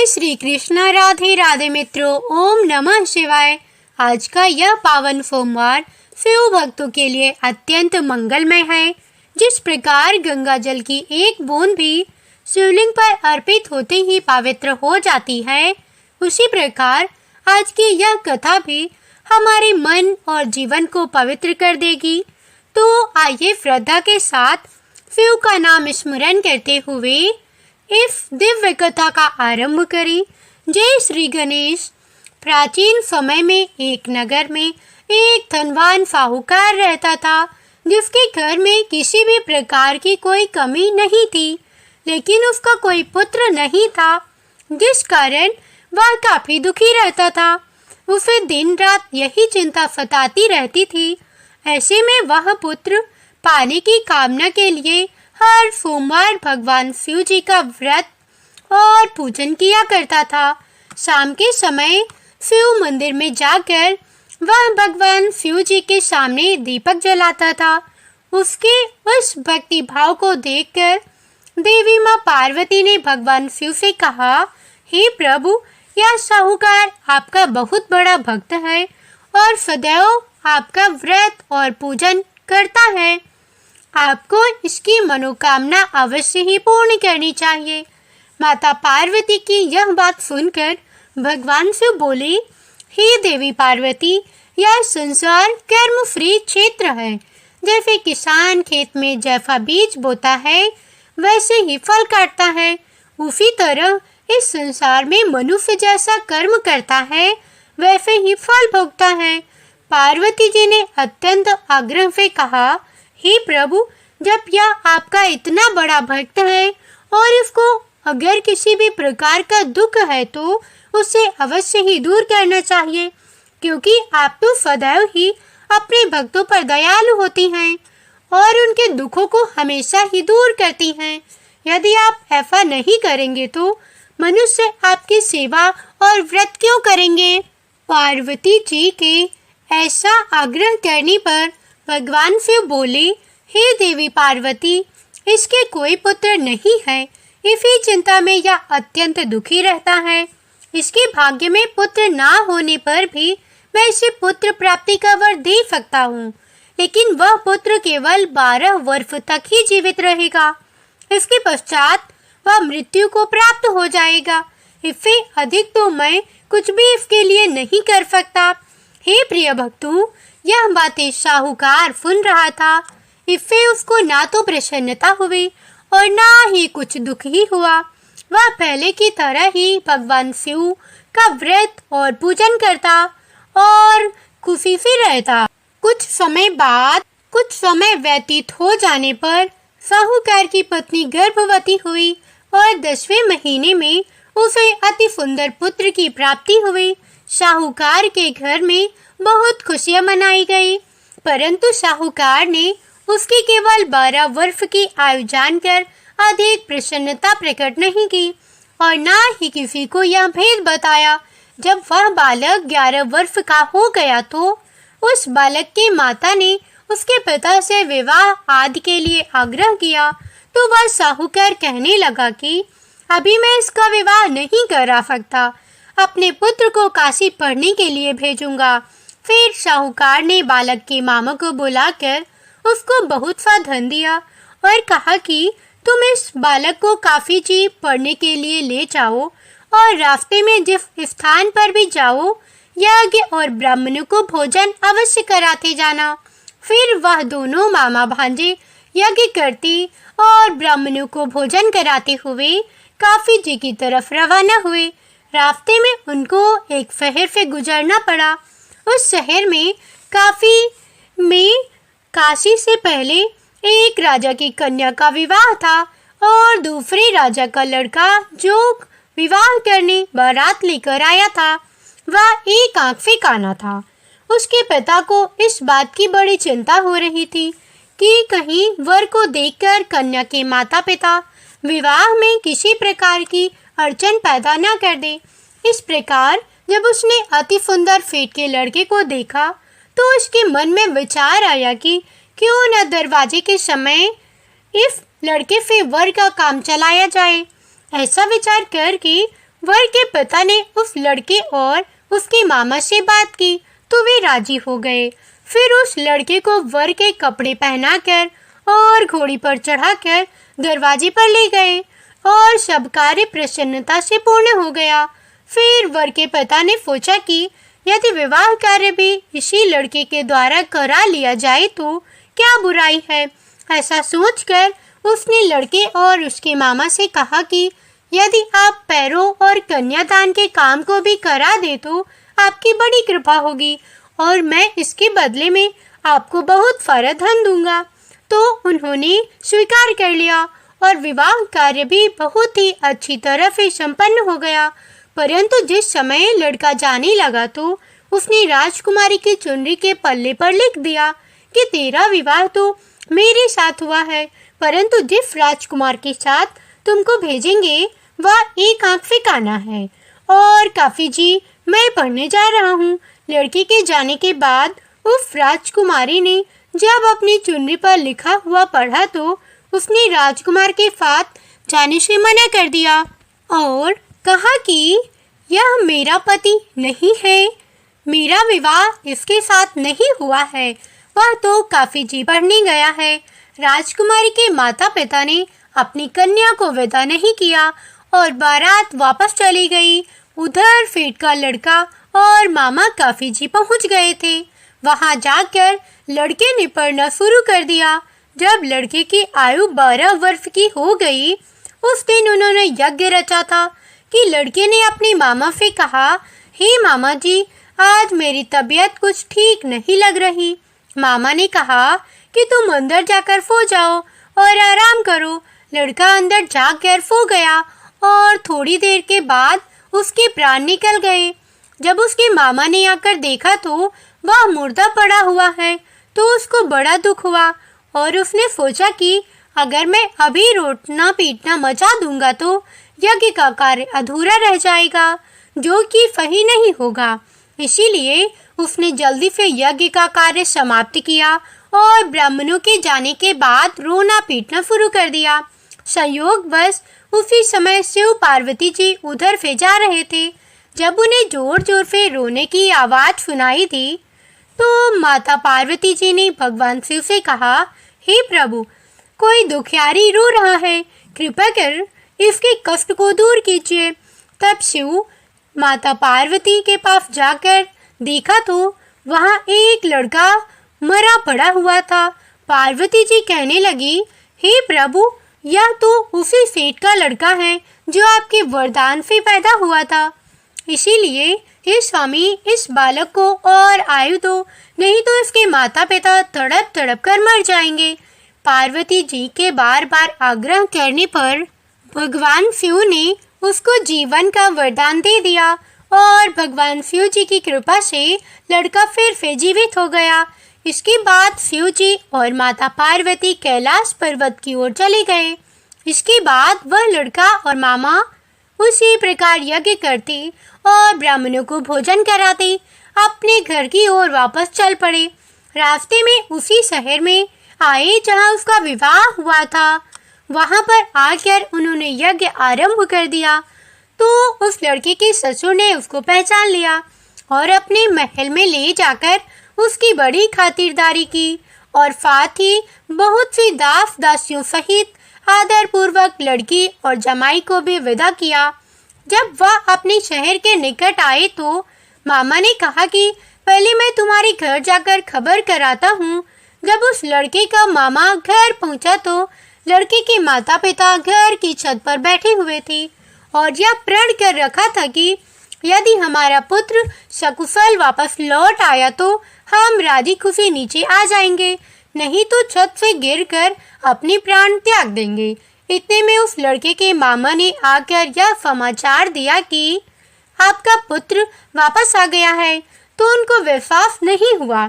श्री कृष्ण। राधे राधे मित्रों, ओम नमः शिवाय। आज का यह पावन सोमवार शिव भक्तों के लिए अत्यंत मंगलमय है। जिस प्रकार गंगा जल की एक बूंद भी शिवलिंग पर अर्पित होते ही पवित्र हो जाती है, उसी प्रकार आज की यह कथा भी हमारे मन और जीवन को पवित्र कर देगी। तो आइए श्रद्धा के साथ शिव का नाम स्मरण करते हुए इस दिव्य कथा का आरंभ करें। जय श्री गणेश। प्राचीन समय में एक नगर में एक धनवान साहूकार रहता था, जिसके घर में किसी भी प्रकार की कोई कमी नहीं थी, लेकिन उसका कोई पुत्र नहीं था, जिस कारण वह काफी दुखी रहता था। उसे दिन रात यही चिंता सताती रहती थी। ऐसे में वह पुत्र पाने की कामना के लिए हर सोमवार भगवान शिव जी का व्रत और पूजन किया करता था। शाम के समय शिव मंदिर में जाकर वह भगवान शिव जी के सामने दीपक जलाता था। उसके उस भक्ति भाव को देखकर देवी माँ पार्वती ने भगवान शिव से कहा, हे प्रभु, यह साहूकार आपका बहुत बड़ा भक्त है और सदैव आपका व्रत और पूजन करता है। आपको इसकी मनोकामना अवश्य ही पूर्ण करनी चाहिए। माता पार्वती की यह बात सुनकर भगवान शिव बोले, हे देवी पार्वती, यह संसार कर्म फ्री क्षेत्र है। जैसे किसान खेत में जैसा बीज बोता है वैसे ही फल काटता है, उसी तरह इस संसार में मनुष्य जैसा कर्म करता है वैसे ही फल भोगता है। पार्वती जी ने अत्यंत आग्रह से कहा, हे प्रभु, जब यह आपका इतना बड़ा भक्त है और इसको अगर किसी भी प्रकार का दुख है तो उसे अवश्य ही दूर करना चाहिए, क्योंकि आप तो सदैव ही अपने भक्तों पर दयालु होती हैं और उनके दुखों को हमेशा ही दूर करती हैं। यदि आप ऐसा नहीं करेंगे तो मनुष्य आपकी सेवा और व्रत क्यों करेंगे? पार्वती जी के ऐसा आग्रह करने पर भगवान शिव बोले, हे देवी पार्वती, इसके कोई पुत्र नहीं है, इसी चिंता में यह अत्यंत दुखी रहता है। इसके भाग्य में पुत्र ना होने पर भी मैं इसे पुत्र प्राप्ति का वर दे सकता हूँ, लेकिन वह पुत्र केवल 12 वर्ष तक ही जीवित रहेगा। इसके पश्चात वह मृत्यु को प्राप्त हो जाएगा। इससे अधिक तो मैं कुछ भी इसके लिए नहीं कर सकता। हे प्रिय भक्तों, यह बातें साहूकार सुन रहा था। इससे उसको ना तो प्रसन्नता हुई और ना ही कुछ दुख ही हुआ। वह पहले की तरह ही भगवान शिव का व्रत और पूजन करता और खुशी से रहता। कुछ समय व्यतीत हो जाने पर साहूकार की पत्नी गर्भवती हुई और 10वें महीने में उसे अति सुंदर पुत्र की प्राप्ति हुई। साहूकार के घर में बहुत खुशियां मनाई गई, परंतु साहूकार ने उसकी केवल 12 वर्ष की आयु जानकर अधिक प्रसन्नता प्रकट नहीं की और ना ही किसी को यह भेद बताया। जब वह बालक 11 वर्ष का हो गया तो उस बालक की माता ने उसके पिता से विवाह आदि के लिए आग्रह किया, तो वह साहूकार कहने लगा कि अभी मैं इसका विवाह नहीं करा सकता, अपने पुत्र को काशी पढ़ने के लिए भेजूंगा। फिर साहूकार ने बालक के मामा को बुलाकर उसको बहुत सा धन दिया और कहा कि तुम इस बालक को काफी जी पढ़ने के लिए ले जाओ और रास्ते में जिस स्थान पर भी जाओ यज्ञ और ब्राह्मणों को भोजन अवश्य कराते जाना। फिर वह दोनों मामा भांजे यज्ञ करती और ब्राह्मणों को भोजन कराते हुए काफी जी की तरफ रवाना हुए। रास्ते में उनको एक शहर से गुजरना पड़ा। उस शहर में काशी से पहले एक राजा की कन्या का विवाह था और दूसरे राजा का लड़का जो विवाह करने बारात लेकर आया था वह एक आंख से काना था। उसके पिता को इस बात की बड़ी चिंता हो रही थी कि कहीं वर को देखकर कन्या के माता पिता विवाह में किसी प्रकार की अड़चन पैदा न कर दे। इस प्रकार जब उसने अति सुंदर फेट के लड़के को देखा तो उसके मन में विचार आया कि क्यों न दरवाजे के समय इस लड़के से वर का काम चलाया जाए। ऐसा विचार करके वर के पिता ने उस लड़के और उसके मामा से बात की तो वे राजी हो गए। फिर उस लड़के को वर के कपड़े पहनाकर और घोड़ी पर चढ़ाकर दरवाजे पर ले गए और सब कार्य प्रसन्नता से पूर्ण हो गया। फिर वर के पिता ने सोचा कि यदि विवाह कार्य भी इसी लड़के के द्वारा करा लिया जाए तो क्या बुराई है। ऐसा सोचकर उसने लड़के और उसके मामा से कहा कि यदि आप पैरों और कन्यादान के काम को भी करा दे तो आपकी बड़ी कृपा होगी और मैं इसके बदले में आपको बहुत सारा धन दूंगा। तो उन्होंने स्वीकार कर लिया और विवाह कार्य भी बहुत ही अच्छी तरह से संपन्न हो गया। परंतु जिस समय लड़का जाने लगा तो उसने राजकुमारी की चुनरी के पल्ले पर लिख दिया कि तेरा विवाह तो मेरे साथ हुआ है, परंतु जिस राजकुमार के साथ तुमको भेजेंगे वह एक आंख से काना है। और काफी जी, मैं पढ़ने जा रहा हूँ। लड़की के जाने के बाद उस राजकुमारी ने जब अपनी चुनरी पर लिखा हुआ पढ़ा तो उसने राजकुमार के साथ जाने से मना कर दिया और कहा कि यह मेरा पति नहीं है, मेरा विवाह इसके साथ नहीं हुआ है, वह तो काफी जी पढ़ने गया है। राजकुमारी के माता पिता ने अपनी कन्या को विदा नहीं किया और बारात वापस चली गई। उधर सेठ का लड़का और मामा काफी जी पहुंच गए थे। वहां जाकर लड़के ने पढ़ना शुरू कर दिया। जब लड़के की आयु 12 वर्ष की हो गई, उस दिन उन्होंने यज्ञ रचा था कि लड़के ने अपने मामा से कहा, हे मामा जी, आज मेरी तबीयत कुछ ठीक नहीं लग रही। मामा ने कहा कि तुम अंदर जाकर सो जाओ और आराम करो। लड़का अंदर जाकर सो गया और थोड़ी देर के बाद उसके प्राण निकल गए। जब उसके मामा ने आकर देखा तो वह मुर्दा पड़ा हुआ है तो उसको बड़ा दुख हुआ और उसने सोचा कि अगर मैं अभी रोटना पीटना मचा दूंगा तो यज्ञ का कार्य अधूरा रह जाएगा, जो कि सही नहीं होगा। इसीलिए उसने जल्दी से यज्ञ का कार्य समाप्त किया और ब्राह्मणों के जाने के बाद रोना पीटना शुरू कर दिया। संयोगवश उसी समय शिव पार्वती जी उधर से जा रहे थे। जब उन्हें जोर जोर से रोने की आवाज़ सुनाई दी तो माता पार्वती जी ने भगवान शिव से कहा, हे प्रभु, कोई दुखियारी रो रहा है, कृपा कर इसके कष्ट को दूर कीजिए। तब शिव माता पार्वती के पास जाकर देखा तो वहाँ एक लड़का मरा पड़ा हुआ था। पार्वती जी कहने लगी, हे प्रभु, यह तो उसी सेठ का लड़का है जो आपके वरदान से पैदा हुआ था। इसीलिए हे स्वामी, इस बालक को और आयु दो, नहीं तो इसके माता पिता तड़प तड़प कर मर जाएंगे। पार्वती जी के बार बार आग्रह करने पर भगवान शिव ने उसको जीवन का वरदान दे दिया और भगवान शिव जी की कृपा से लड़का फिर से जीवित हो गया। इसके बाद शिव जी और माता पार्वती कैलाश पर्वत की ओर चले गए। इसके बाद वह लड़का और मामा उसी प्रकार यज्ञ करते और ब्राह्मणों को भोजन कराते अपने घर की ओर वापस चल पड़े। रास्ते में उसी शहर में आए जहां उसका विवाह हुआ था। वहां पर आकर उन्होंने यज्ञ आरंभ कर दिया तो उस लड़के के ससुर ने उसको पहचान लिया और अपने महल में ले जाकर उसकी बड़ी खातिरदारी की और साथ ही बहुत सी दास दासियों सहित आदरपूर्वक लड़की और जमाई को भी विदा किया। जब वह अपने शहर के निकट आए तो मामा ने कहा कि पहले मैं तुम्हारे घर जाकर खबर कराता हूँ। जब उस लड़के का मामा घर पहुँचा तो लड़के के माता पिता घर की छत पर बैठे हुए थे और यह प्रण कर रखा था कि यदि हमारा पुत्र सकुशल वापस लौट आया तो हम राजी खुशी नीचे आ जाएंगे, नहीं तो छत से गिरकर अपने प्राण त्याग देंगे। इतने में उस लड़के के मामा ने आकर यह समाचार दिया कि आपका पुत्र वापस आ गया है, तो उनको विश्वास नहीं हुआ।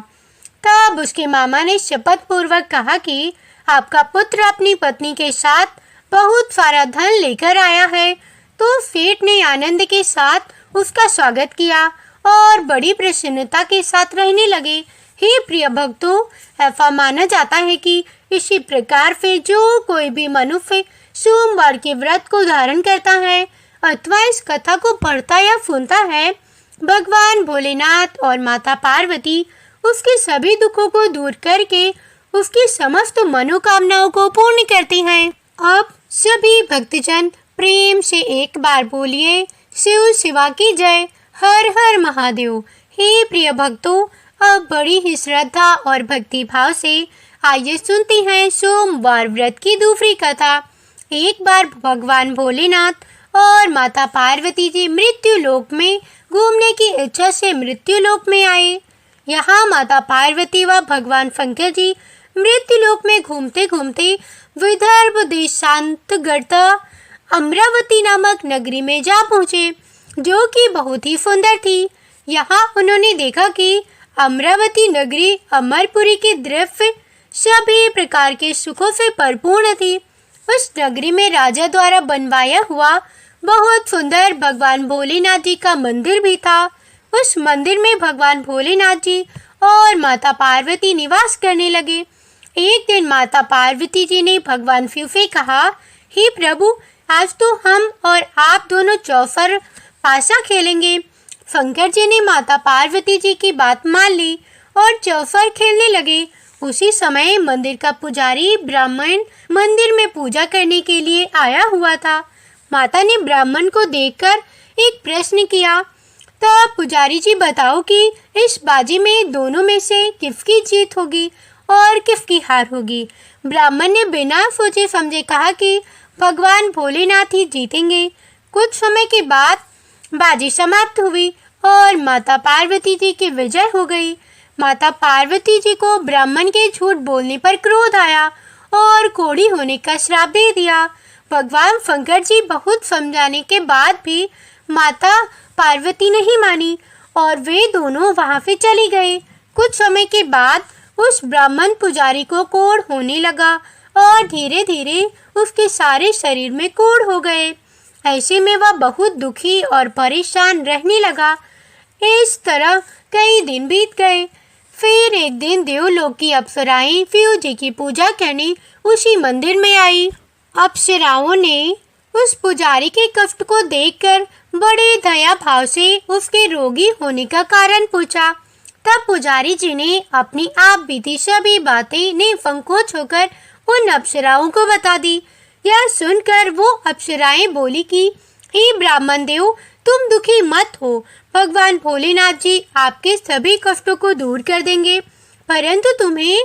तब उसके मामा ने शपथ पूर्वक कहा कि आपका पुत्र अपनी पत्नी के साथ बहुत सारा धन लेकर आया है। तो सेठ ने आनंद के साथ उसका स्वागत किया और बड़ी प्रसन्नता के साथ रहने लगे। हे प्रिय भक्तों, ऐसा माना जाता है कि इसी प्रकार से जो कोई भी मनुष्य सोमवार के व्रत को धारण करता है अथवा इस कथा को पढ़ता या सुनता है, भगवान भोलेनाथ और माता पार्वती उसके सभी दुखों को दूर करके उसकी समस्त मनोकामनाओं को पूर्ण करती हैं। अब सभी भक्तजन प्रेम से एक बार बोलिए, शिव शिवा की जय, हर हर महादेव। हे प्रिय भक्तों, अब बड़ी ही श्रद्धा और भक्ति भाव से आइए सुनते हैं सोमवार व्रत की दूसरी कथा। एक बार भगवान भोलेनाथ और माता पार्वती जी मृत्यु लोक में घूमने की इच्छा से मृत्यु लोक में आए। यहाँ माता पार्वती व भगवान शंकर जी मृत्यु लोक में घूमते घूमते विदर्भ देशांतर्गत अमरावती नामक नगरी में जा पहुँचे, जो कि बहुत ही सुंदर थी। यहाँ उन्होंने देखा कि अमरावती नगरी अमरपुरी के दृश्य सभी प्रकार के सुखों से परिपूर्ण थी। उस नगरी में राजा द्वारा बनवाया हुआ बहुत सुंदर भगवान भोलेनाथ जी का मंदिर भी था। उस मंदिर में भगवान भोलेनाथ जी और माता पार्वती निवास करने लगे। एक दिन माता पार्वती जी ने भगवान शिव से कहा, हे प्रभु, आज तो हम और आप दोनों चौसर पासा खेलेंगे। शंकर जी ने माता पार्वती जी की बात मान ली और चौसर खेलने लगे। उसी समय मंदिर का पुजारी ब्राह्मण मंदिर में पूजा करने के लिए आया हुआ था। माता ने ब्राह्मण को देखकर एक प्रश्न किया, तब पुजारी जी बताओ कि इस बाजी में दोनों में से किसकी जीत होगी और किसकी हार होगी। ब्राह्मण ने बिना सोचे समझे कहा कि भगवान भोलेनाथ ही जीतेंगे। कुछ समय के बाद बाजी समाप्त हुई और माता पार्वती जी की विजय हो गई। माता पार्वती जी को ब्राह्मण के झूठ बोलने पर क्रोध आया और कोढ़ी होने का श्राप दे दिया। भगवान शंकर जी बहुत समझाने के बाद भी माता पार्वती नहीं मानी और वे दोनों वहां से चली गए। कुछ समय के बाद उस ब्राह्मण पुजारी को कोढ़ होने लगा और धीरे धीरे उसके सारे शरीर में कोढ़ हो गए। ऐसे में वह बहुत दुखी और परेशान रहने लगा। इस तरह कई दिन बीत गए। फिर एक दिन देवलोक की अप्सराएं शिव जी की पूजा करने उसी मंदिर में आई। अप्सराओं ने उस पुजारी के कष्ट को देखकर बड़े दया भाव से उसके रोगी होने का कारण पूछा। तब पुजारी जी ने अपनी आप बीती सभी बातें निसंकोच होकर उन अप्सराओं को बता दी। यह सुनकर वो अप्सराएं बोली कि हे ब्राह्मण देव, तुम दुखी मत हो, भगवान भोलेनाथ जी आपके सभी कष्टों को दूर कर देंगे, परंतु तुम्हें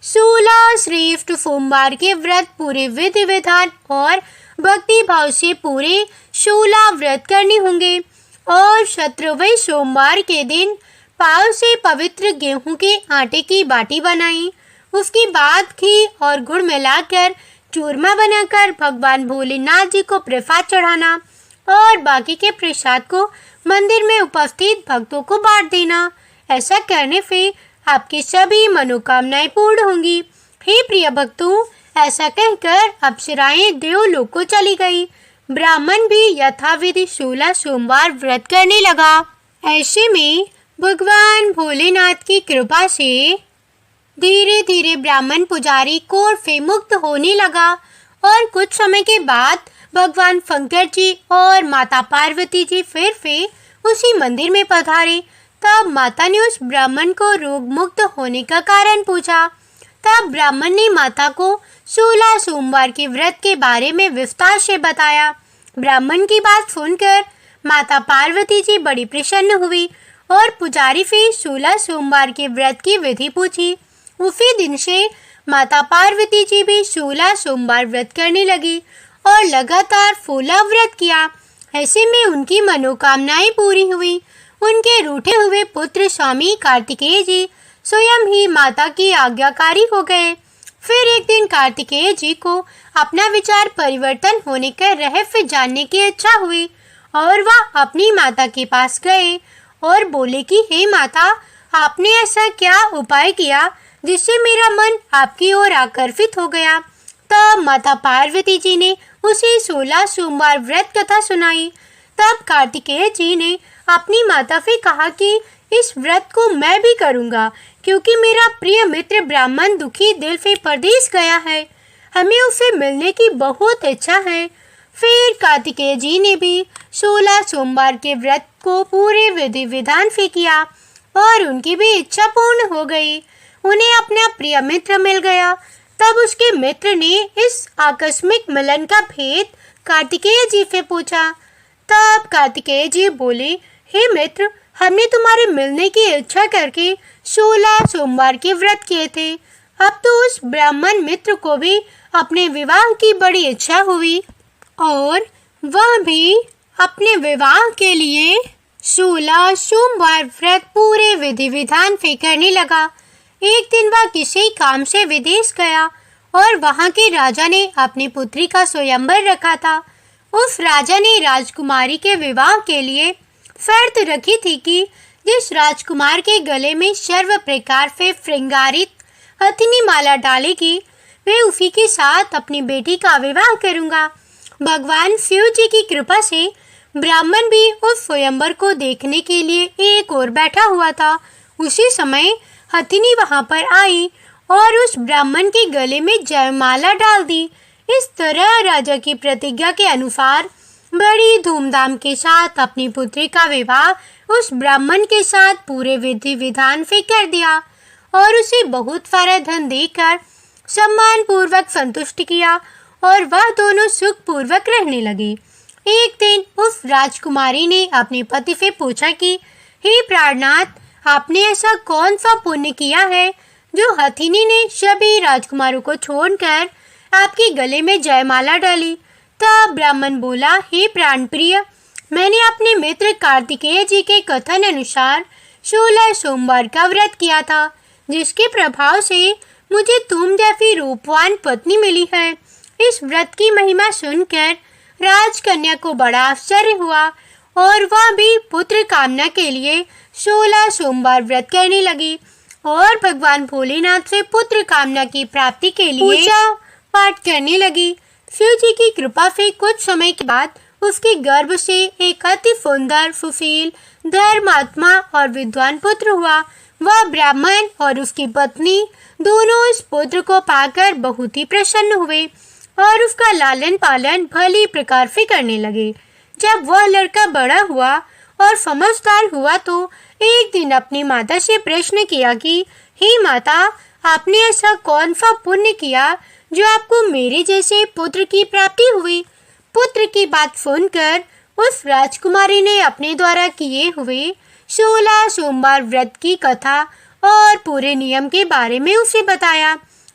16 श्रेष्ठ सोमवार के व्रत पूरे विधि विधान और भक्ति भाव से पूरे 16 व्रत करने होंगे और 17वें सोमवार के दिन पाव से पवित्र गेहूं के आटे की बाटी बनाई। उसके बाद घी और गुड़ मिलाकर चूरमा बनाकर भगवान भोलेनाथ जी को प्रसाद चढ़ाना और बाकी के प्रसाद को मंदिर में उपस्थित भक्तों को बांट देना। ऐसा करने से आपकी सभी मनोकामनाएं पूर्ण होंगी। हे प्रिय भक्तों, ऐसा कहकर अप्सराएं देवलोक को चली गई। ब्राह्मण भी यथाविधि 16 सोमवार व्रत करने लगा। ऐसे में भगवान भोलेनाथ की कृपा से धीरे धीरे ब्राह्मण पुजारी कोढ़ से मुक्त होने लगा और कुछ समय के बाद भगवान शंकर जी और माता पार्वती जी फिर से उसी मंदिर में पधारे। तब माता ने उस ब्राह्मण को रोग मुक्त होने का कारण पूछा। तब ब्राह्मण ने माता को 16 सोमवार के व्रत के बारे में विस्तार से बताया। ब्राह्मण की बात सुनकर माता पार्वती जी बड़ी प्रसन्न हुई और पुजारी से 16 सोमवार के व्रत की विधि पूछी। उसी दिन से माता पार्वती जी भी 16 सोमवार व्रत करने लगी और लगातार 16 व्रत किया। ऐसे में उनकी मनोकामनाएं पूरी हुई। उनके रूठे हुए पुत्र स्वामी कार्तिकेय जी स्वयं ही माता की आज्ञाकारी हो गए। फिर एक दिन कार्तिकेय जी को अपना विचार परिवर्तन होने का रहस्य जानने की इच्छा हुई और वह अपनी माता के पास गए और बोले कि हे माता, आपने ऐसा क्या उपाय किया जिससे मेरा मन आपकी ओर आकर्षित हो गया। तब माता पार्वती जी ने उसे 16 सोमवार व्रत कथा सुनाई। तब कार्तिकेय जी ने अपनी माता से कहा कि इस व्रत को मैं भी करूंगा, क्योंकि मेरा प्रिय मित्र ब्राह्मण दुखी दिल से परदेश गया है। हमें उसे मिलने की बहुत इच्छा है। फिर कार्तिकेय जी ने भी 16 सोमवार के व्रत को पूरे विधि विधान से किया और उनकी भी इच्छा पूर्ण हो गई। उन्हें अपना प्रिय मित्र मिल गया। तब उसके मित्र ने इस आकस्मिक मिलन का भेद कार्तिकेय जी से पूछा। तब कार्तिकेय जी बोले, हे मित्र, हमने तुम्हारे मिलने की इच्छा करके 16 सोमवार के व्रत किए थे। अब तो उस ब्राह्मण मित्र को भी अपने विवाह की बड़ी इच्छा हुई और वह भी अपने विवाह के लिए 16 सोमवार व्रत पूरे विधि विधान से करने लगा। एक दिन वह किसी काम से विदेश गया और वहां के राजा ने अपनी पुत्री का स्वयंवर रखा था। उस राजा ने राजकुमारी के विवाह के लिए शर्त रखी थी कि जिस राजकुमार के गले में सर्व प्रकार से श्रृंगारित हथिनी माला डालेगी, वे उसी के साथ अपनी बेटी का विवाह करूंगा। भगवान शिव जी की कृपा से ब्राह्मण भी उस स्वयंवर को देखने के लिए एक ओर बैठा हुआ था। उसी समय हथिनी वहां पर आई और उस ब्राह्मण के गले में जयमाला डाल दी। इस तरह राजा की प्रतिज्ञा के अनुसार बड़ी धूमधाम के साथ अपनी पुत्री का विवाह उस ब्राह्मण के साथ पूरे विधि विधान से कर दिया और उसे बहुत सारा धन देकर सम्मान पूर्वक संतुष्ट किया और वह दोनों सुख पूर्वक रहने लगे। एक दिन उस राजकुमारी ने अपने पति से पूछा कि हे प्राणनाथ, आपने ऐसा कौन सा पुण्य किया है जो हथिनी ने सभी राजकुमारों को छोड़कर आपके गले में जयमाला डाली। तब ब्राह्मण बोला, हे प्राणप्रिय, मैंने अपने मित्र कार्तिकेय जी के कथन अनुसार 16 सोमवार का व्रत किया था, जिसके प्रभाव से मुझे तुम जैसी रूपवान पत्नी मिली है। इस व्रत की महिमा सुनकर राजकन्या को बड़ा आश्चर्य हुआ और वह भी पुत्र कामना के लिए 16 सोमवार व्रत करने लगी और भगवान भोलेनाथ से पुत्र कामना की प्राप्ति के लिए पूजा पाठ करने लगी। शिव जी की कृपा से कुछ समय के बाद उसके गर्भ से एक अति सुंदर, सुशील, धर्मात्मा और विद्वान पुत्र हुआ। वह ब्राह्मण और उसकी पत्नी दोनों इस पुत्र को पाकर बहुत ही प्रसन्न हुए और उसका लालन पालन भली प्रकार से करने लगे। जब वह लड़का बड़ा हुआ और समझदार हुआ तो एक दिन अपनी माता से प्रश्न किया कि हे माता, आपने ऐसा कौन सा पुण्य किया जो आपको मेरे जैसे पुत्र की प्राप्ति हुई। पुत्र की बात सुनकर उस राजकुमारी ने अपने द्वारा किए हुए 16 सोमवार व्रत की कथा और पूरे नियम के बारे में उसे बताया।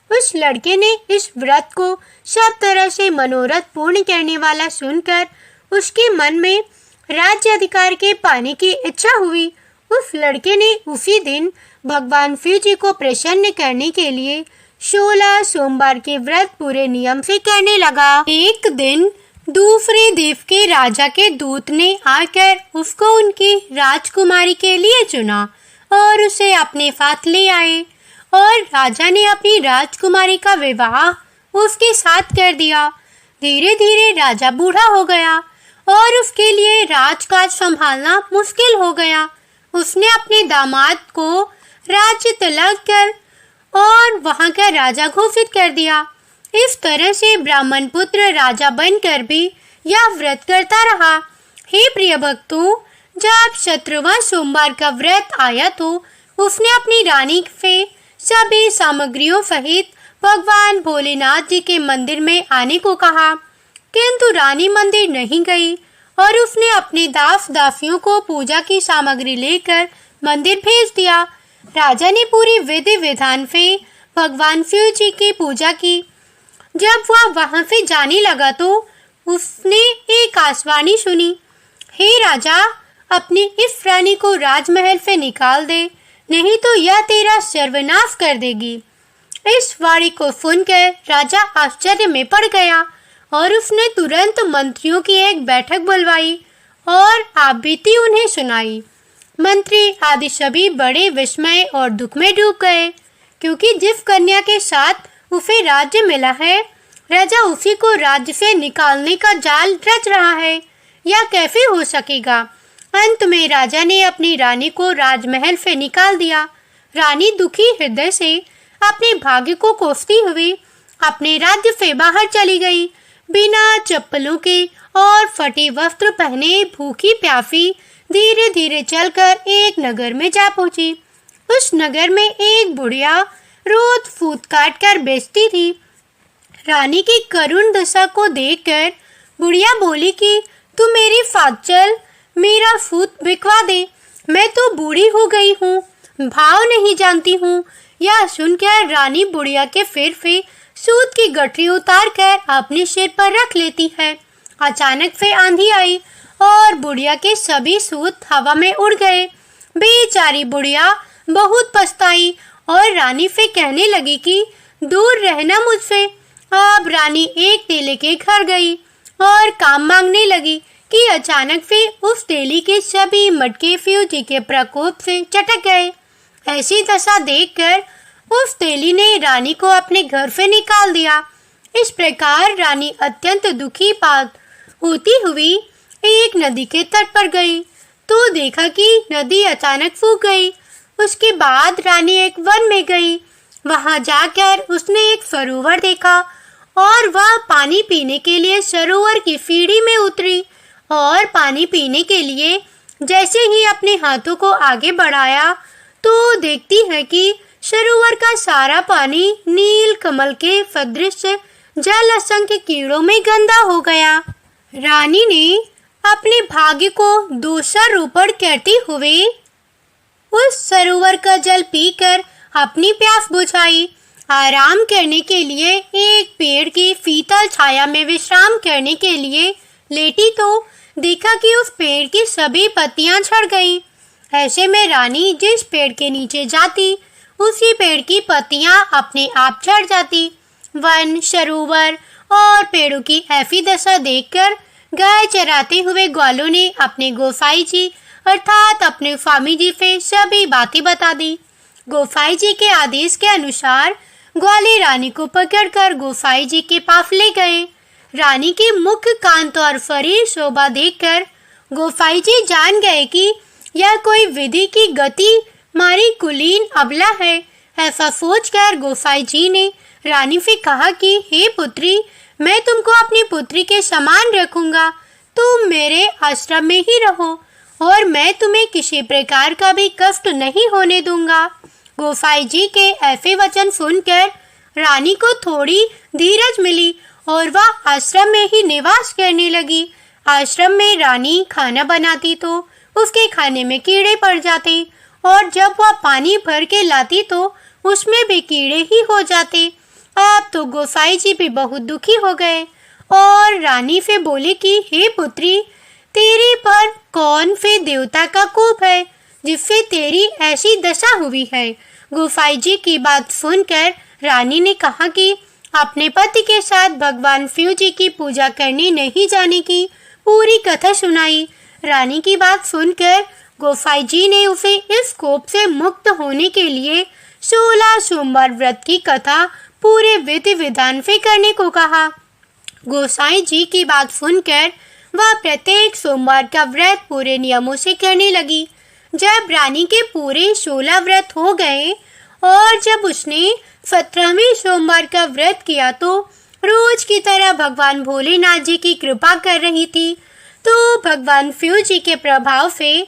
उस लड़के ने इस व्रत को सब तरह से मनोरथ पूर्ण करने वाला सुनकर उसके मन में राज्य अधिकार के पाने की इच्छा हुई। उस लड़के ने उसी दिन भगवान शिव जी को प्रसन्न करने के लिए 16 सोमवार के व्रत पूरे नियम से करने लगा। एक दिन दूसरे देव के राजा के दूत ने आकर उसको उनकी राजकुमारी के लिए चुना और उसे अपने साथ ले आए और राजा ने अपनी राजकुमारी का विवाह उसके साथ कर दिया। धीरे धीरे राजा बूढ़ा हो गया और उसके लिए राजकाज संभालना मुश्किल हो गया। उसने अपने दामाद को राज्य तलब कर और वहां का राजा घोषित कर दिया। इस तरह से ब्राह्मण पुत्र राजा बनकर भी यह व्रत करता रहा। हे प्रिय भक्तों, जब 17वां सोमवार का व्रत आया तो उसने अपनी रानी से सभी सामग्रियों सहित भगवान भोलेनाथ जी के मंदिर में आने को कहा, किंतु रानी मंदिर नहीं गई और उसने अपने दास दासियों को पूजा की सामग्री लेकर मंदिर भेज दिया। राजा ने पूरी विधि विधान से भगवान शिव जी की पूजा की। जब वह वहां से जाने लगा तो उसने एक आसवानी सुनी, हे राजा, अपनी इस रानी को राजमहल से निकाल दे, नहीं तो यह तेरा सर्वनाश कर देगी। इस वाणी को सुनकर राजा आश्चर्य में पड़ गया और उसने तुरंत मंत्रियों की एक बैठक बुलवाई और आप बीती उन्हें सुनाई। मंत्री आदि सभी बड़े विस्मय और दुख में डूब गए, क्योंकि जिस कन्या के साथ उसे राज्य मिला है, राजा उसी को राज्य से निकालने का जाल रच रहा है। यह कैसे हो सकेगा? अंत में राजा ने अपनी रानी को राजमहल से निकाल दिया। रानी दुखी हृदय से अपने भाग्य को कोसती हुई अपने राज्य से बाहर चली गई। बिना चप्पलों के और फटे वस्त्र पहने भूखी प्यासी धीरे धीरे चलकर एक नगर में जा पहुंची। उस नगर में एक बुढ़िया रोज फूट काट कर बेचती थी। रानी की करुण दशा को देखकर बुढ़िया बोली कि तू मेरी फाक चल, मेरा फूट बिकवा दे। मैं तो बूढ़ी हो गई हूँ, भाव नहीं जानती हूँ। यह सुनकर रानी बुढ़िया के सिर से सूत की गठरी उतार कर अपने सिर पर रख लेती है। अचानक से आंधी आई और बुढ़िया के सभी सूत हवा में उड़ गए। बेचारी बुढ़िया बहुत पछताई और रानी से कहने लगी कि दूर रहना मुझसे। अब रानी एक तेले के घर गई और काम मांगने लगी कि अचानक से उस तेली के सभी मटके फ्यूजी के प्रकोप से चटक गए। ऐसी दशा देखकर उस तेली ने रानी को अपने घर से निकाल दिया। इस प्रकार रानी अत्यंत दुखी पात होती हुई एक नदी के तट पर गई तो देखा कि नदी अचानक सूख गई। उसके बाद रानी एक वन में गई। वहां जाकर उसने एक सरोवर देखा और वह पानी पीने के लिए सरोवर की सीढ़ी में उतरी और पानी पीने के लिए जैसे ही अपने हाथों को आगे बढ़ाया तो देखती है कि सरोवर का सारा पानी नील कमल के सदृश जल असंख्य कीड़ों में गंदा हो गया। रानी ने अपने भाग्य को दोषारोपण करते हुए उस सरोवर का जल पीकर अपनी प्यास बुझाई। आराम करने के लिए एक पेड़ की शीतल छाया में विश्राम करने के लिए लेटी तो देखा कि उस पेड़ की सभी पत्तियां झड़ गईं। ऐसे में रानी जिस पेड़ के नीचे जाती उसी पेड़ की पत्तियां अपने आप झड़ जाती। वन, सरोवर और पेड़ों की ऐसी दशा देखकर गाय चराते हुए ग्वालों ने अपने गोसाई जी अर्थात अपने स्वामी जी से सभी बातें बता दी। गोसाई जी के आदेश के अनुसार ग्वाले रानी को पकड़कर गोसाई जी के पास ले गए। रानी की मुख, कांत और शरीर शोभा देखकर गोसाई जी जान गए कि यह कोई विधि की गति मारी कुलीन अबला है। ऐसा सोचकर गोसाई जी ने रानी से कहा कि हे पुत्री, मैं तुमको अपनी पुत्री के समान रखूंगा। तुम मेरे आश्रम में ही रहो और मैं तुम्हें किसी प्रकार का भी कष्ट नहीं होने दूंगा। गोसाई जी के ऐसे वचन सुनकर रानी को थोड़ी धीरज मिली और वह आश्रम में ही निवास करने लगी। आश्रम में रानी खाना बनाती तो उसके खाने में कीड़े पड़ जाते और जब वह पानी भर के लाती तो उसमें भी कीड़े ही हो जाते। अब तो गोसाई जी भी बहुत दुखी हो गए और रानी से बोले कि हे पुत्री, तेरे पर कौन से देवता का कोप है जिससे तेरी ऐसी दशा हुई है। गोसाई जी की बात सुनकर रानी ने कहा कि अपने पति के साथ भगवान शिव जी की पूजा करने नहीं जाने की पूरी कथा सुनाई। रानी की बात सुनकर गोसाई जी ने उसे इस कोप से मुक्त होने के लिए 16 सोमवार व्रत की कथा पूरे विधि विधान से करने को कहा। गोसाई जी की बात सुनकर वह प्रत्येक सोमवार का व्रत पूरे नियमों से करने लगी। जब रानी के पूरे 16 व्रत हो गए और जब उसने 17वें सोमवार का व्रत किया तो रोज की तरह भगवान भोलेनाथ जी की कृपा कर रही थी। तो भगवान शिव जी के प्रभाव से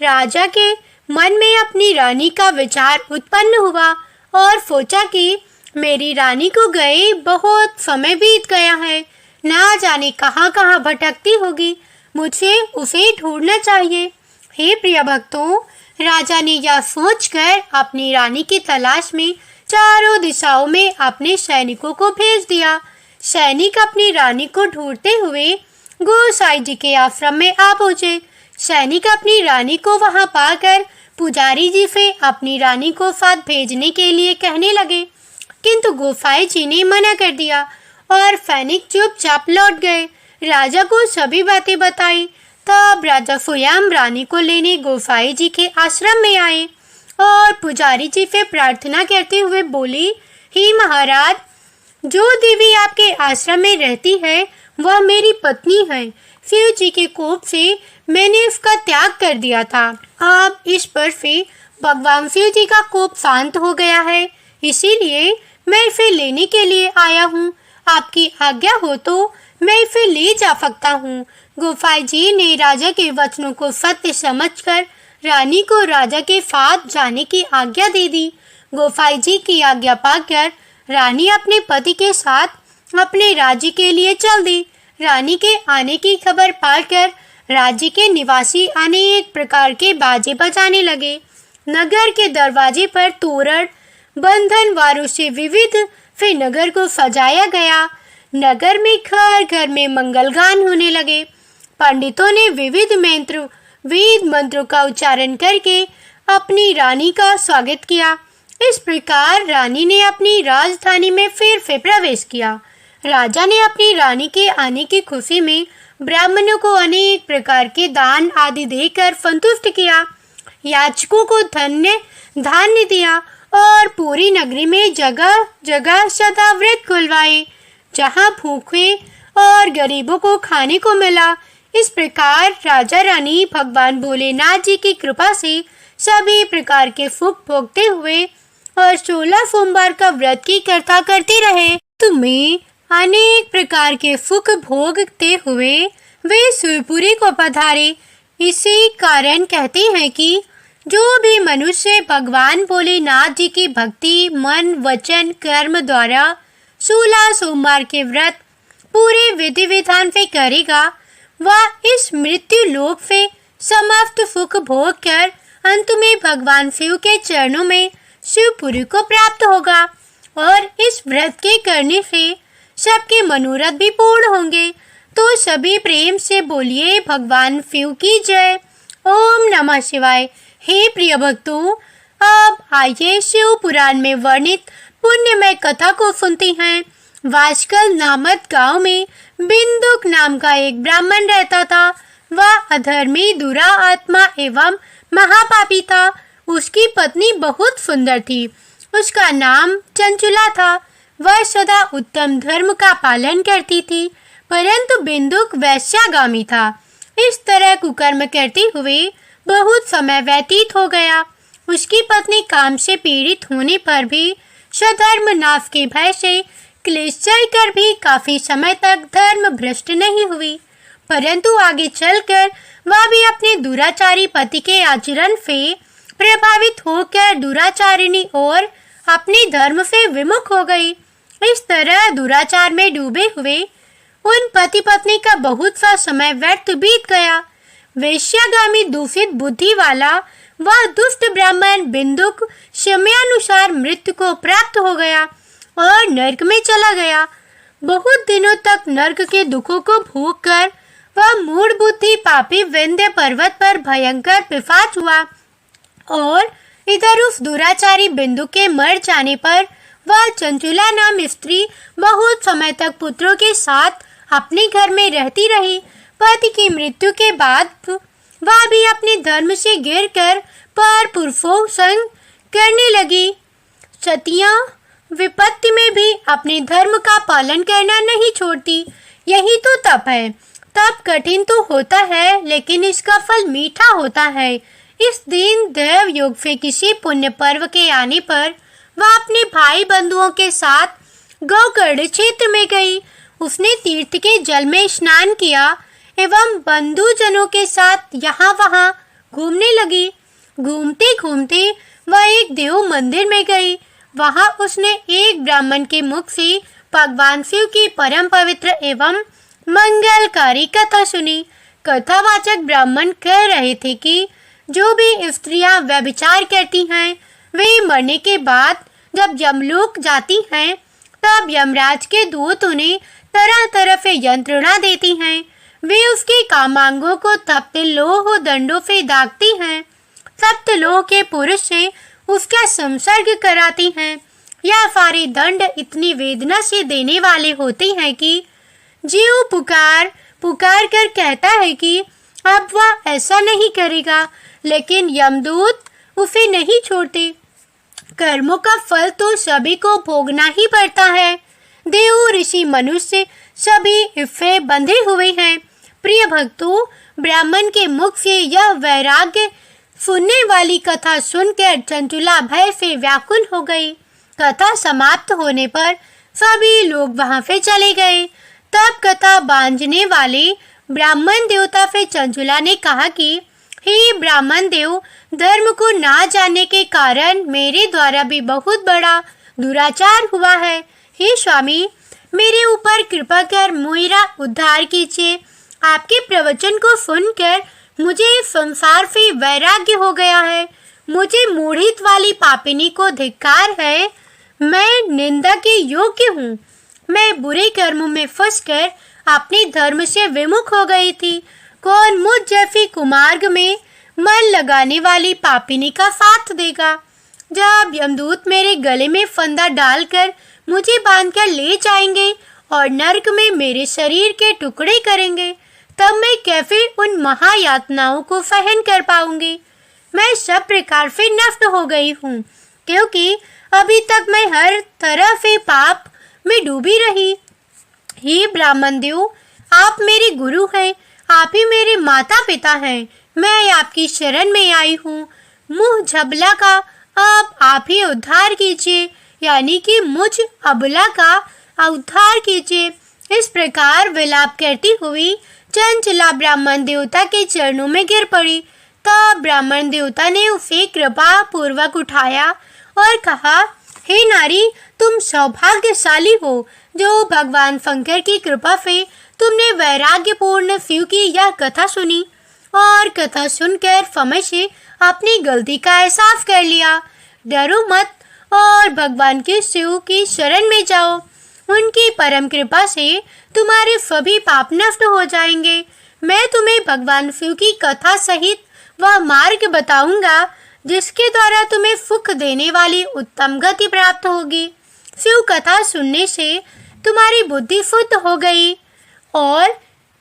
राजा के मन में अपनी रानी का विचार उत्पन्न हुआ और सोचा कि मेरी रानी को गए बहुत समय बीत गया है, ना जाने कहाँ कहाँ भटकती होगी, मुझे उसे ढूंढना चाहिए। हे प्रिय भक्तों, राजा ने यह सोचकर अपनी रानी की तलाश में चारों दिशाओं में अपने सैनिकों को भेज दिया। सैनिक अपनी रानी को ढूंढते हुए गोसाई जी के आश्रम में आ पहुंचे। सैनिक अपनी रानी को वहां पाकर पुजारी जी से अपनी रानी को साथ भेजने के लिए कहने लगे, किंतु गोसाई जी ने मना कर दिया और सैनिक चुपचाप लौट गए। राजा को सभी बातें बताई। तब राजा स्वयं रानी को लेने गोसाई जी के आश्रम में आए और पुजारी जी से प्रार्थना करते हुए बोली, हे महाराज, जो देवी आपके आश्रम में रहती है वह मेरी पत्नी है। शिव जी के कोप से मैंने उसका त्याग कर दिया था। अब इस पर से भगवान शिव जी का कोप शांत हो गया है, इसीलिए मैं इसे लेने के लिए आया हूँ। आपकी आज्ञा हो तो मैं इसे ले जा सकता हूँ। गोसाई जी ने राजा के वचनों को सत्य समझकर रानी को राजा के साथ जाने की आज्ञा दे दी। गोसाई जी की आज्ञा पाकर रानी अपने पति के साथ अपने राज्य के लिए चल दी। रानी के आने की खबर पाकर राज्य के निवासी अनेक प्रकार के बाजे बजाने लगे। नगर के दरवाजे पर तोरण बंधन वारों से विविध से नगर को सजाया गया। नगर में घर घर में मंगल गान होने लगे। पंडितों ने विविध वेद मंत्रों का उच्चारण करके अपनी रानी का स्वागत किया। इस प्रकार रानी ने अपनी राजधानी में फिर से प्रवेश किया। राजा ने अपनी रानी के आने की खुशी में ब्राह्मणों को अनेक प्रकार के दान आदि देकर संतुष्ट किया। याचकों को धान्य दिया और पूरी नगरी में जगह जगह सदा व्रत खुलवाए, जहाँ भूखे और गरीबों को खाने को मिला। इस प्रकार राजा रानी भगवान भोलेनाथ जी की कृपा से सभी प्रकार के सुख भोगते हुए और 16 सोमवार का व्रत की कथा करते रहे। तुम्हें अनेक प्रकार के सुख भोगते हुए वे शिवपुरी को पधारे। इसी कारण कहते हैं कि जो भी मनुष्य भगवान भोलेनाथ जी की भक्ति मन वचन कर्म द्वारा 16 सोमवार के व्रत पूरे विधि विधान से करेगा, वह इस मृत्यु लोक से समस्त सुख भोग कर अंत में भगवान शिव के चरणों में शिवपुरी को प्राप्त होगा। और इस व्रत के करने से सबके मनोरथ भी पूर्ण होंगे। तो सभी प्रेम से बोलिए भगवान शिव की जय। ओम नमः शिवाय। हे प्रिय भक्तों, अब आइए शिव पुराण में वर्णित पुण्यमय कथा को सुनते हैं। वाशकल नामक गांव में बिंदुक नाम का एक ब्राह्मण रहता था। वह अधर्मी दुरा आत्मा एवं महापापी था। उसकी पत्नी बहुत सुंदर थी। उसका नाम चंचुला था। वह सदा उत्तम धर्म का पालन करती थी, परंतु बिंदुक वैश्यागामी था। इस तरह कुकर्म करते हुए बहुत समय व्यतीत हो गया। उसकी पत्नी काम से पीड़ित होने पर भी स्वधर्म नाश के भय से क्लेश कर भी काफी समय तक धर्म भ्रष्ट नहीं हुई, परंतु आगे चलकर वह भी अपने दुराचारी पति के आचरण से प्रभावित होकर दुराचारिणी और अपने धर्म से विमुख हो गई। इस तरह दुराचार में डूबे हुए उन पति पत्नी का बहुत सा समय व्यर्थ बीत गया। वैश्यागामी दूषित बुद्धि वाला वह दुष्ट ब्राह्मण बिंदुक समयानुसार मृत्यु को प्राप्त हो गया और नरक में चला गया। बहुत दिनों तक नरक के दुखों को भोग कर वह मूढ़ बुद्धि पापी विंध्य पर्वत पर भयंकर पिशाच हुआ और इधर उस दुराचारी बिंदु के मर जाने पर वह चंचुला नाम स्त्री बहुत समय तक पुत्रों के साथ अपने घर में रहती रही। पति की मृत्यु के बाद वह भी अपने धर्म से गिरकर पर पुरुषों संग करने लगी। सतियां विपत्ति में भी अपने धर्म का पालन करना नहीं छोड़ती। यही तो तप है। तप कठिन तो होता है, लेकिन इसका फल मीठा होता है। इस दिन देव योग से किसी पुण्य पर्व के आने पर वह अपने भाई बंधुओं के साथ गौकर्ण क्षेत्र में गई। उसने तीर्थ के जल में स्नान किया एवं बंधुजनों के साथ यहाँ वहाँ घूमने लगी। घूमते घूमते वह एक देव मंदिर में गई। वहाँ उसने एक ब्राह्मण के मुख से भगवान शिव की परम पवित्र एवं मंगलकारी कथा सुनी। कथावाचक ब्राह्मण कह रहे थे कि जो भी स्त्रियां व्यभिचार करती हैं, वे मरने के बाद जब यमलोक जाती हैं, तब यमराज के दूत उन्हें तरह तरह से यंत्रणा देती हैं। वे उसके कामांगों को तप्त लोह दंडों से दागती हैं। सप्त लोह के पुरुष से उसका संसर्ग कराती हैं। यह सारे दंड इतनी वेदना से देने वाले होते हैं कि जीव पुकार पुकार कर कहता है कि अब वह ऐसा नहीं करेगा, लेकिन यमदूत उसे नहीं छोड़ते। कर्मों का फल तो सभी को भोगना ही पड़ता है। देव ऋषि मनुष्य सभी इससे बंधे हुए हैं। प्रिय भक्तों, ब्राह्मण के मुख से यह वैराग्य सुनने वाली कथा सुनकर चंचुला भय से व्याकुल हो गई। कथा समाप्त होने पर सभी लोग वहां पे चले गए। तब कथा बांझने वाले ब्राह्मण देवता से चंचुला ने कहा कि हे ब्राह्मण देव, धर्म को ना जानने के कारण मेरे द्वारा भी बहुत बड़ा दुराचार हुआ है। हे स्वामी, मेरे ऊपर कृपा कर मेरा उद्धार कीजिए। आपके प्रवचन को सुनकर मुझे इस संसार से वैराग्य हो गया है। मुझे मूढ़ित वाली पापिनी को धिक्कार है। मैं निंदा के योग्य हूँ। मैं बुरे कर्मों में फंसकर अपने धर्म से विमुख हो गई थी। कौन मुझ जैसी कुमार्ग में मन लगाने वाली पापिनी का साथ देगा? जब यमदूत मेरे गले में फंदा डालकर मुझे बांधकर ले जाएंगे और नरक में मेरे शरीर के टुकड़े करेंगे, तब मैं कैसे उन महायातनाओं को सहन कर पाऊंगी? मैं सब प्रकार से नष्ट हो गई हूँ, क्योंकि अभी तक मैं हर तरह से पाप में डूबी रही। हे ब्राह्मण देव, आप मेरे गुरु हैं, आप ही मेरे माता पिता हैं। मैं आपकी शरण में आई हूँ। मुँह झबला का अब आप ही उद्धार कीजिए, यानी कि मुझ अबला का उद्धार कीजिए। इस प्रकार विलाप करती हुई चंचला ब्राह्मण देवता के चरणों में गिर पड़ी। तब ब्राह्मण देवता ने उसे कृपा पूर्वक उठाया और कहा, हे नारी, तुम सौभाग्यशाली हो जो भगवान शंकर की कृपा से तुमने वैराग्यपूर्ण शिव की यह कथा सुनी और कथा सुनकर समय से अपनी गलती का एहसास कर लिया। डरो मत और भगवान के शिव की शरण में जाओ। उनकी परम कृपा से तुम्हारे सभी पाप नष्ट हो जाएंगे। मैं तुम्हें भगवान शिव की कथा सहित वह मार्ग बताऊंगा जिसके द्वारा तुम्हें सुख देने वाली उत्तम गति प्राप्त होगी। शिव कथा सुनने से तुम्हारी बुद्धि शुद्ध हो गई और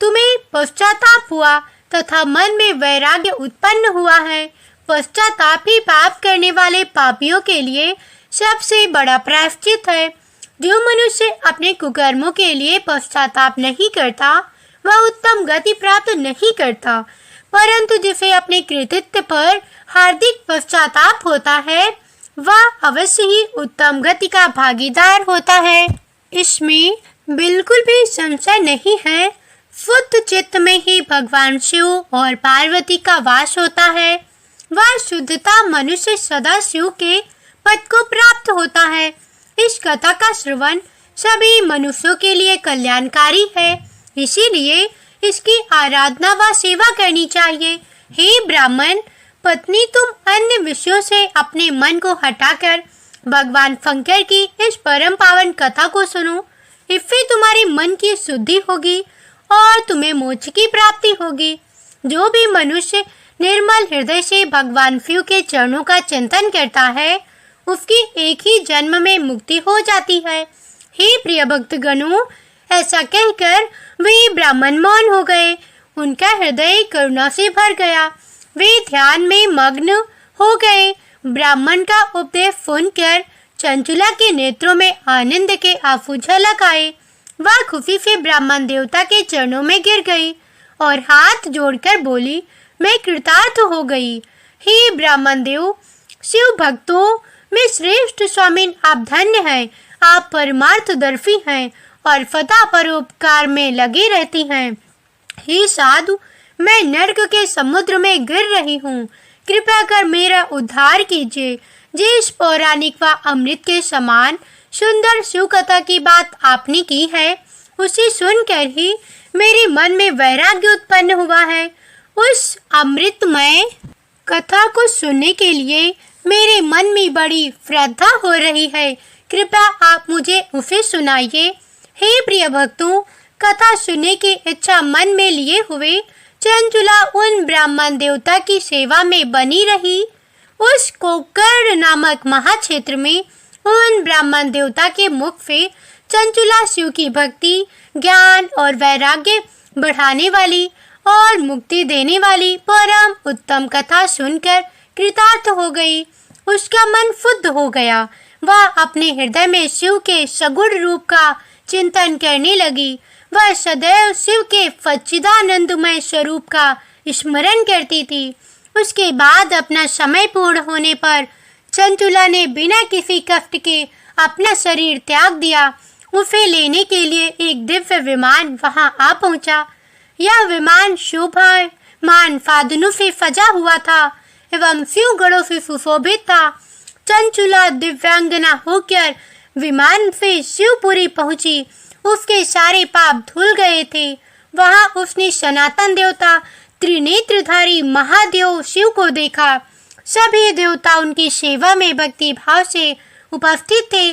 तुम्हें पश्चाताप हुआ तथा मन में वैराग्य उत्पन्न हुआ है। पश्चाताप ही पाप करने वाले पापियों के लिए सबसे बड़ा प्रायश्चित है। जो मनुष्य अपने कुकर्मों के लिए पश्चाताप नहीं करता, वह उत्तम गति प्राप्त नहीं करता, परंतु जिसे अपने कृतित्व पर हार्दिक पश्चाताप होता है, वह अवश्य ही उत्तम गति का भागीदार होता है। इसमें बिल्कुल भी संशय नहीं है। शुद्ध चित्त में ही भगवान शिव और पार्वती का वास होता है। वह शुद्धता मनुष्य सदा शिव के पद को प्राप्त होता है। इस कथा का श्रवण सभी मनुष्यों के लिए कल्याणकारी है, इसीलिए इसकी आराधना व सेवा करनी चाहिए। हे ब्राह्मण, पत्नी, तुम अन्य विषयों से अपने मन को हटाकर भगवान शंकर की इस परम पावन कथा को सुनो। इससे तुम्हारे मन की शुद्धि होगी और तुम्हें मोक्ष की प्राप्ति होगी। जो भी मनुष्य निर्मल हृदय से भगवान शिव के चरणों का चिंतन करता है, उसकी एक ही जन्म में मुक्ति हो जाती है। हे प्रिय भक्तगणों, ऐसा कहकर वे ब्राह्मण मौन हो गए। उनका हृदय करुणा से भर गया। वे ध्यान में मग्न हो गए। ब्राह्मण का उपदेश सुनकर चंचुला के नेत्रों में आनंद के आंसू झलक आए। वह खुशी से ब्राह्मण देवता के चरणों में गिर गई और हाथ जोड़कर बोली, मैं कृतार्थ हो गई। हे ब्राह्मण देव, शिव भक्तों में श्रेष्ठ स्वामी, आप धन्य हैं। आप परमार्थदर्शी हैं और सदा परोपकार में लगे रहती हैं। हे साधु, मैं नरक के समुद्र में गिर रही हूँ। कृपया कर मेरा उद्धार कीजिए। जिस पौराणिक व अमृत के समान सुंदर शिव कथा की बात आपने की है, उसे सुनकर ही मेरे मन में वैराग्य उत्पन्न हुआ है। उस अमृतमय कथा को सुनने के लिए मेरे मन में बड़ी श्रद्धा हो रही है। कृपया आप मुझे उसे सुनाइए। हे प्रिय भक्तों, कथा सुनने की इच्छा मन में लिए हुए चंचुला उन ब्राह्मण देवता की सेवा में बनी रही। उस कोकर्ण नामक महाक्षेत्र में उन ब्राह्मण देवता के मुख से चंचुला शिव की भक्ति, ज्ञान और वैराग्य बढ़ाने वाली और मुक्ति देने वाली परम उत्तम कथा सुनकर कृतार्थ हो गई। उसका मन शुद्ध हो गया। वह अपने हृदय में शिव के सगुण रूप का चिंतन करने लगी। वह सदैव शिव के सच्चिदानंदमय स्वरूप का स्मरण करती थी। उसके बाद अपना समय पूर्ण होने पर चंचुला ने बिना किसी कष्ट के अपना शरीर त्याग दिया। उसे लेने के लिए एक दिव्य विमान वहां आ पहुंचा। यह विमान शोभायमान साधनों से सजा हुआ था एवं शिव गणों से सुशोभित था। चंचुला दिव्यांगना होकर विमान से शिवपुरी पहुंची। उसके सारे पाप धुल गए थे। वहां उसने सनातन देवता त्रिनेत्रधारी महादेव शिव को देखा। सभी देवता उनकी सेवा में भक्ति भाव से उपस्थित थे।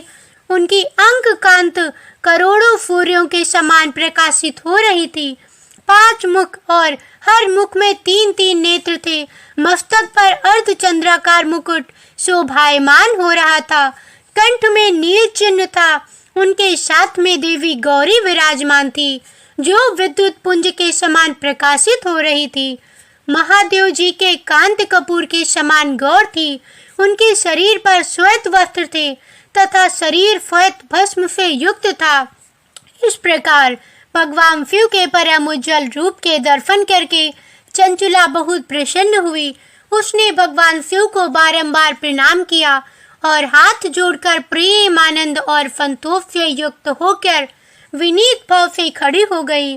उनकी अंक कांत करोड़ों सूर्यों के समान प्रकाशित हो रही थी। 5 मुख और हर मुख में 3-3 नेत्र थे। मस्तक पर अर्धचंद्राकार मुकुट शोभायमान हो रहा था। कंठ में नील चिन्ह था। उनके साथ में देवी गौरी विराजमान थी, जो विद्युत पुंज के समान प्रकाशित हो रही थी। महादेव जी के कांत कपूर के समान गौर थी। उनके शरीर पर श्वेत वस्त्र थे तथा शरीर श्वेत भस्म से युक्त था। इस प्रकार भगवान शिव के परम उज्जवल रूप के दर्शन करके चंचुला बहुत प्रसन्न हुई। उसने भगवान शिव को बारंबार प्रणाम किया और हाथ जोड़कर प्रेम आनंद और संतोष से युक्त होकर विनीत भाव से खड़ी हो गई।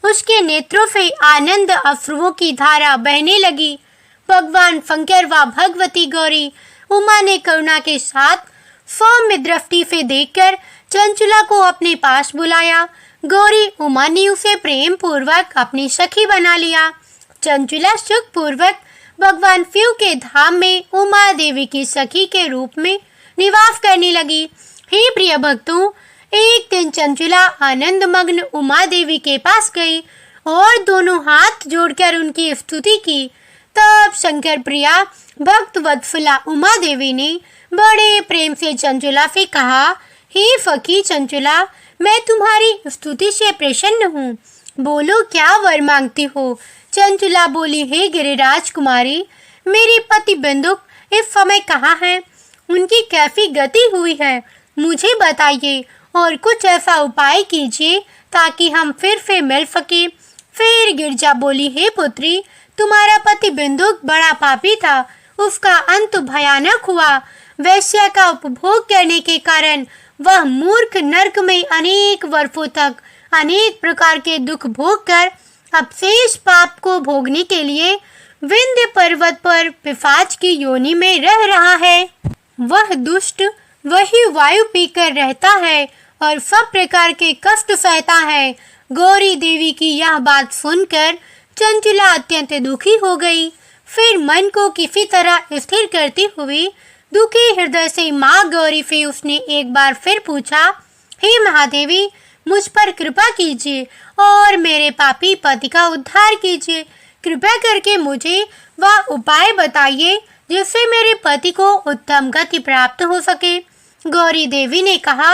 उसके नेत्रों से आनंद अश्रुओं की धारा बहने लगी। भगवान शंकर व भगवती गौरी उमा ने करुणा के साथ सौम्य दृष्टि से देखकर चंचुला को अपने पास बुलाया। गौरी उमा ने उसे प्रेम पूर्वक अपनी सखी बना लिया। चंचुला सुख पूर्वक भगवान शिव के धाम में उमा देवी की सखी के रूप में निवास करने लगी। हे प्रिय भक्तों, एक दिन चंचुला आनंद मग्न उमा देवी के पास गई और दोनों हाथ जोड़कर उनकी स्तुति की। तब शंकर प्रिया भक्त वत्सला उमा देवी ने बड़े प्रेम से चंचुला से कहा, हे सखी चंचुला, मैं तुम्हारी स्तुति से प्रसन्न हूँ। बोलो क्या वर मांगती हो? चंचुला बोली, हे गिरिराज कुमारी, मेरे पति बंदुक इस समय कहाँ हैं? उनकी कैसी गति हुई है? मुझे बताइए और कुछ ऐसा उपाय कीजिए ताकि हम फिर से मिल सके। फिर गिरजा बोली, हे पुत्री, तुम्हारा पति बिंदुक बड़ा पापी था। उसका अंत भयानक हुआ। वैश्या का उपभोग करने के कारण वह मूर्ख नरक में अनेक वर्षों तक अनेक प्रकार के दुख भोग कर अब शेष पाप को भोगने के लिए विंध्य पर्वत पर पिशाच की योनि में रह रहा है। वह दुष्ट वही वायु पीकर रहता है और सब प्रकार के कष्ट सहता है। गौरी देवी की यह बात सुनकर चंचुला अत्यंत दुखी हो गई। फिर मन को किसी तरह स्थिर करती हुई दुखी हृदय से माँ गौरी से उसने एक बार फिर पूछा, हे महादेवी, मुझ पर कृपा कीजिए और मेरे पापी पति का उद्धार कीजिए। कृपया करके मुझे वह उपाय बताइए जिससे मेरे पति को उत्तम गति प्राप्त हो सके। गौरी देवी ने कहा,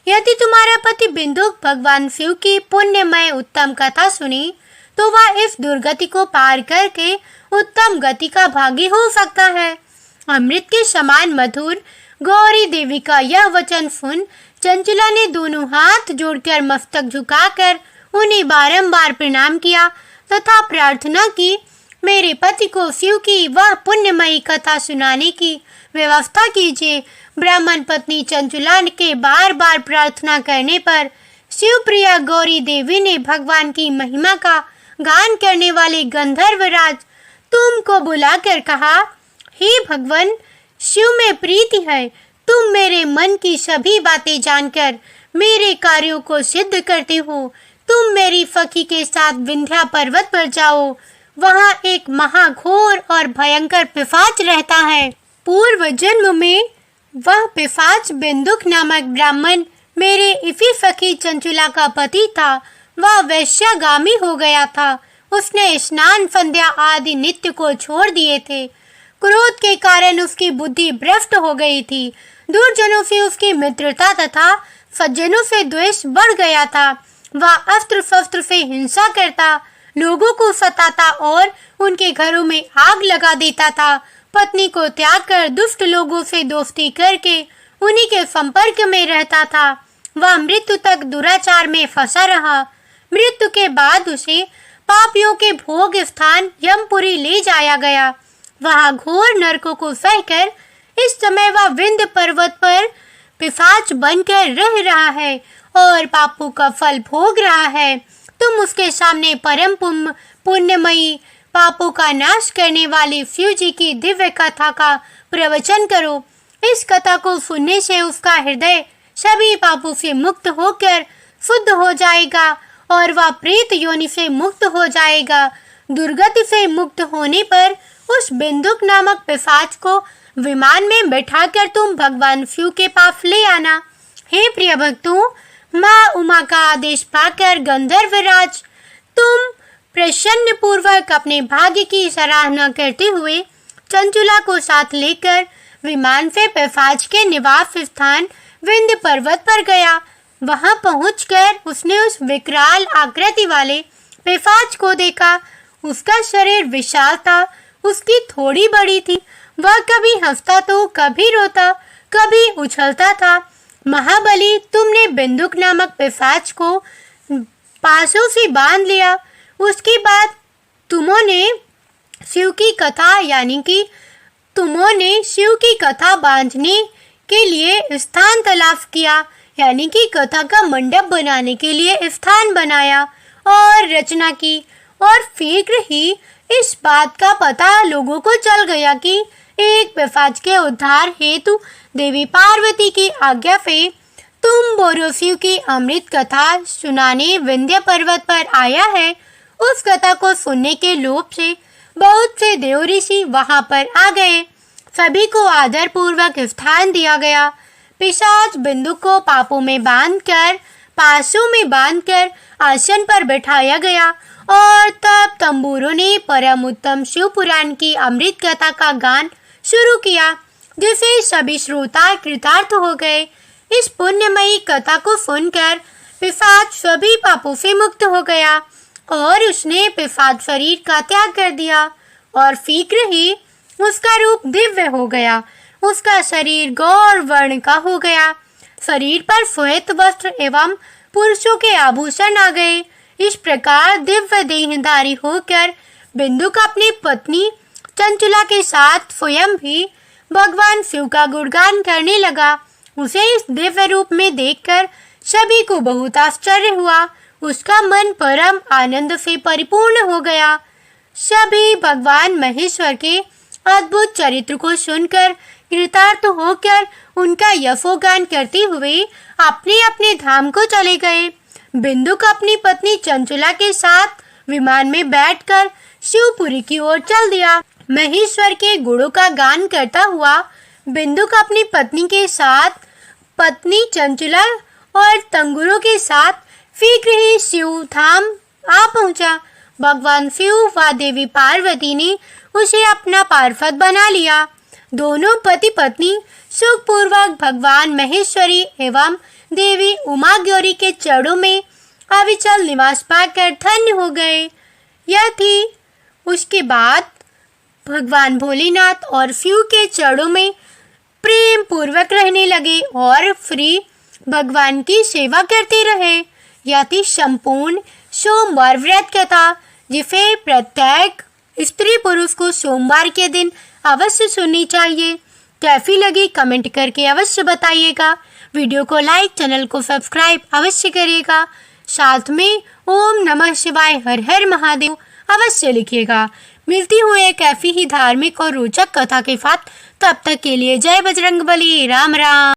यदि तुम्हारा पति बिंदुक भगवान शिव की पुण्यमय उत्तम कथा सुनी तो वह इस दुर्गति को पार करके उत्तम गति का भागी हो सकता है। अमृत के समान मधुर गौरी देवी का यह वचन सुन चंचुला ने दोनों हाथ जोड़कर मस्तक झुकाकर उन्हें बारंबार प्रणाम किया तथा प्रार्थना की, मेरे पति को शिव की वह पुण्यमयी कथा सुनाने की व्यवस्था कीजिए। ब्राह्मण पत्नी चंचुला के बार बार प्रार्थना करने पर शिवप्रिया गौरी देवी ने भगवान की महिमा का गान करने वाले गंधर्वराज तुम को बुलाकर कहा, हे भगवान, शिव में प्रीति है। तुम मेरे मन की सभी बातें जानकर मेरे कार्यों को सिद्ध करते हो। तुम मेरी सखी के साथ विंध्या पर्वत पर जाओ। वहाँ एक महाघोर और भयंकर पिशाच रहता है। पूर्व जन्म में वह पिशाच बिंदुक नामक ब्राह्मण मेरे इसी सखी चंचुला का पति था। वह वैश्यागामी हो गया था। उसने स्नान संध्या आदि नित्य को छोड़ दिए थे। क्रोध के कारण उसकी बुद्धि भ्रष्ट हो गई थी। दुर्जनों से उसकी मित्रता तथा सज्जनों से द्वेष बढ़ गया था। वह अस्त्र शस्त्र से हिंसा करता, लोगों को सताता और उनके घरों में आग लगा देता था। पत्नी को त्याग कर दुष्ट लोगों से दोस्ती करके उन्हीं के संपर्क में रहता था। वह मृत्यु तक दुराचार में फंसा रहा। मृत्यु के बाद उसे पापियों के भोग स्थान यमपुरी ले जाया गया। वहाँ घोर नरकों को सहकर इस समय वह विंध्य पर्वत पर पिशाच बनकर रह रहा है और पापों का फल भोग रहा है। तुम उसके सामने परम पुण्यमयी पापों का नाश करने वाली शिव जी की दिव्य कथा का प्रवचन करो। इस कथा को सुनने से उसका हृदय सभी पापों से मुक्त होकर शुद्ध हो जाएगा और वह प्रेत योनि से मुक्त हो जाएगा। दुर्गति से मुक्त होने पर उस बिंदुक नामक पिशाच को विमान में बैठाकर तुम भगवान शिव के पास ले आना। हे प्रिय भक्तों, माँ उमा का आदेश पाकर गंधर्वराज तुम प्रसन्न पूर्वक अपने भाग्य की सराहना करते हुए चंचुला को साथ लेकर विमान से पिशाच के निवास स्थान विंध्य पर्वत पर गया। वहां पहुंचकर उसने उस विकराल आकृति वाले पिशाच को देखा। उसका शरीर विशाल था, उसकी थोड़ी बड़ी थी। वह कभी हंसता तो कभी रोता, कभी उछलता था। महाबली, तुमने बिंदुक नामक पिशाच को पासों से बांध लिया। उसके बाद तुमने शिव की कथा बांधने के लिए स्थान तलाश किया, यानी कि कथा का मंडप बनाने के लिए स्थान बनाया और रचना की। और शीघ्र ही इस बात का पता लोगों को चल गया कि एक पिशाच के उद्धार हेतु देवी पार्वती की आज्ञा से तुम बोरो शिव की अमृत कथा सुनाने विंध्य पर्वत पर आया है। उस कथा को सुनने के लोभ से बहुत से देव ऋषि वहां पर आ गए। सभी को आदर पूर्वक स्थान दिया गया। पिशाच बिंदु को पापों में पासों में बांधकर आसन पर बैठाया गया और तब तंबूरों ने परम उत्तम शिव पुराण की अमृत कथा का गान शुरू किया, जिसे सभी श्रोता कृतार्थ हो गए। इस पुण्यमयी कथा को सुनकर पिशाच सभी पापों से मुक्त हो गया और उसने पिशाच शरीर का त्याग कर दिया और शीघ्र ही उसका रूप दिव्य हो गया। उसका शरीर गौर वर्ण का हो गया। शरीर पर श्वेत वस्त्र एवं पुरुषों के आभूषण आ गए। इस प्रकार दिव्य देहधारी होकर बिंदुक अपनी पत्नी चंचुला के साथ स्वयं भी भगवान शिव का गुणगान करने लगा। उसे इस दिव्य रूप में देखकर सभी को बहुत आश्चर्य हुआ। उसका मन परम आनंद से परिपूर्ण हो गया। सभी भगवान महेश्वर के अद्भुत चरित्र को सुनकर कृतार्थ होकर उनका यशोगान करते हुए अपने अपने धाम को चले गए। बिंदुक अपनी पत्नी चंचुला के साथ विमान में बैठकर शिवपुरी की ओर चल दिया। महेश्वर के गुणों का गान करता हुआ बिंदुक अपनी पत्नी चंचुला और तंगुरों के साथ शीघ्र ही शिव धाम आ पहुंचा। भगवान शिव व देवी पार्वती ने उसे अपना पार्षद बना लिया। दोनों पति पत्नी सुखपूर्वक भगवान महेश्वरी एवं देवी उमा गौरी के चरणों में अविचल निवास पाकर धन्य हो गए। यह थी उसके बाद भगवान भोलेनाथ और शिव के चरणों में प्रेम पूर्वक रहने लगे और फ्री भगवान की सेवा करते रहे। यह थी संपूर्ण सोमवार व्रत कथा, जिसे प्रत्येक स्त्री पुरुष को सोमवार के दिन अवश्य सुननी चाहिए। कैसी लगी कमेंट करके अवश्य बताइएगा। वीडियो को लाइक, चैनल को सब्सक्राइब अवश्य करिएगा। साथ में ओम नमः शिवाय, हर हर महादेव अवश्य लिखिएगा। मिलती हूँ एक ऐसी ही धार्मिक और रोचक कथा के साथ। तब तक के लिए जय बजरंगबली, राम राम।